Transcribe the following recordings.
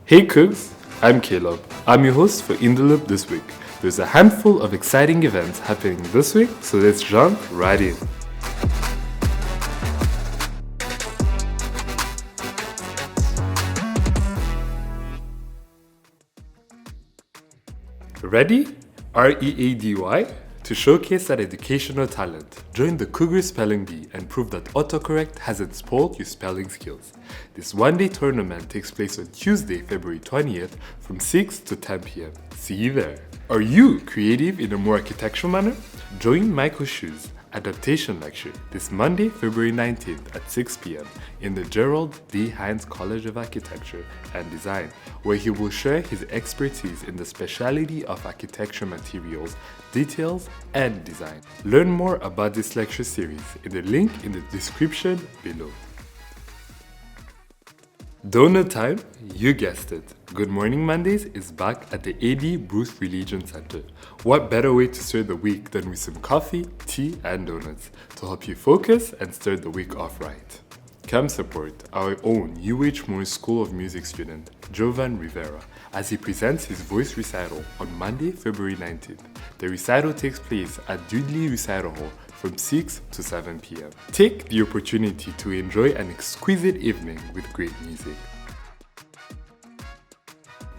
Hey Cooks, I'm Caleb. I'm your host for In the Loop this week. There's a handful of exciting events happening this week, so let's jump right in. Ready? READY? To showcase that educational talent, join the Cougar Spelling Bee and prove that autocorrect hasn't spoiled your spelling skills. This one-day tournament takes place on Tuesday, February 20th from 6 to 10 p.m. See you there. Are you creative in a more architectural manner? Join Michael Shu's Adaptation Lecture this Monday, February 19th at 6 p.m. in the Gerald D. Hines College of Architecture and Design, where he will share his expertise in the specialty of architecture materials, details, and design. Learn more about this lecture series in the link in the description below. Donut time? You guessed it. Good Morning Mondays is back at the AD Bruce Religion Center. What better way to start the week than with some coffee, tea, and donuts to help you focus and start the week off right. Come support our own UH Moore School of Music student, Jovan Rivera, as he presents his voice recital on Monday, February 19th. The recital takes place at Dudley Recital Hall from 6 to 7 p.m. Take the opportunity to enjoy an exquisite evening with great music.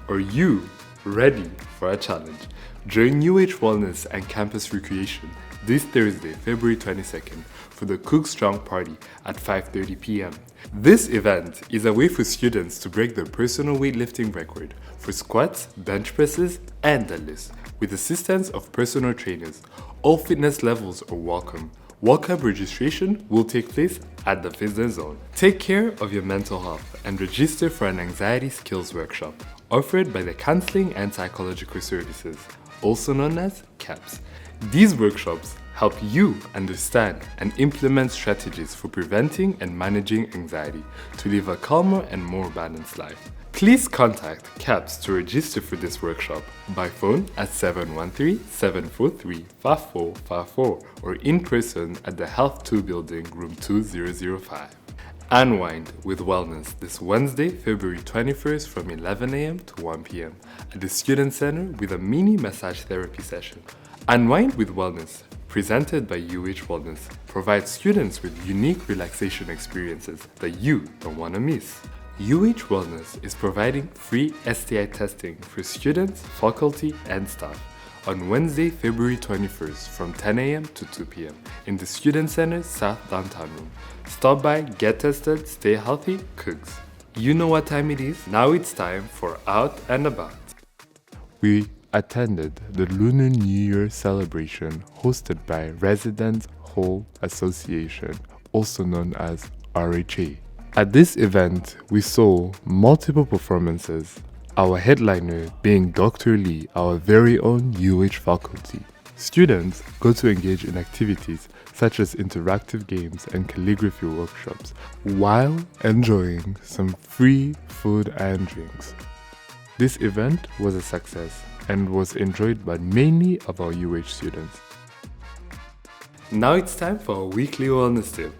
Are you ready for a challenge? Join UH Wellness and Campus Recreation this Thursday, February 22nd for the Cook Strong Party at 5:30 p.m. This event is a way for students to break their personal weightlifting record for squats, bench presses, and deadlifts with assistance of personal trainers. All fitness levels are welcome. Walk-up registration will take place at the Fitness Zone. Take care of your mental health and register for an anxiety skills workshop offered by the Counseling and Psychological Services, also known as CAPS. These workshops help you understand and implement strategies for preventing and managing anxiety to live a calmer and more balanced life. Please contact CAPS to register for this workshop by phone at 713-743-5454 or in person at the Health 2 Building, room 2005. Unwind with Wellness this Wednesday, February 21st from 11 a.m. to 1 p.m. at the Student Center with a mini massage therapy session. Unwind with Wellness, presented by UH Wellness, provides students with unique relaxation experiences that you don't want to miss. UH Wellness is providing free STI testing for students, faculty, and staff on Wednesday, February 21st from 10 a.m. to 2 p.m. in the Student Center South Downtown Room. Stop by, get tested, stay healthy, Cooks. You know what time it is? Now it's time for Out and About. We attended the Lunar New Year celebration hosted by Residence Hall Association, also known as RHA. At this event, we saw multiple performances, our headliner being Dr. Lee, our very own UH faculty. Students got to engage in activities such as interactive games and calligraphy workshops while enjoying some free food and drinks. This event was a success and was enjoyed by many of our UH students. Now it's time for a weekly wellness tip.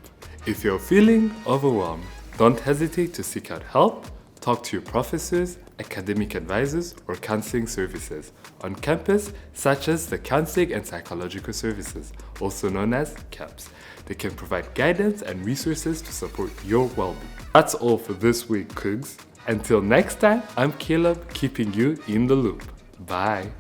If you're feeling overwhelmed, don't hesitate to seek out help. Talk to your professors, academic advisors, or counseling services on campus, such as the Counseling and Psychological Services, also known as CAPS. They can provide guidance and resources to support your well-being. That's all for this week, Coogs. Until next time, I'm Caleb, keeping you in the loop. Bye.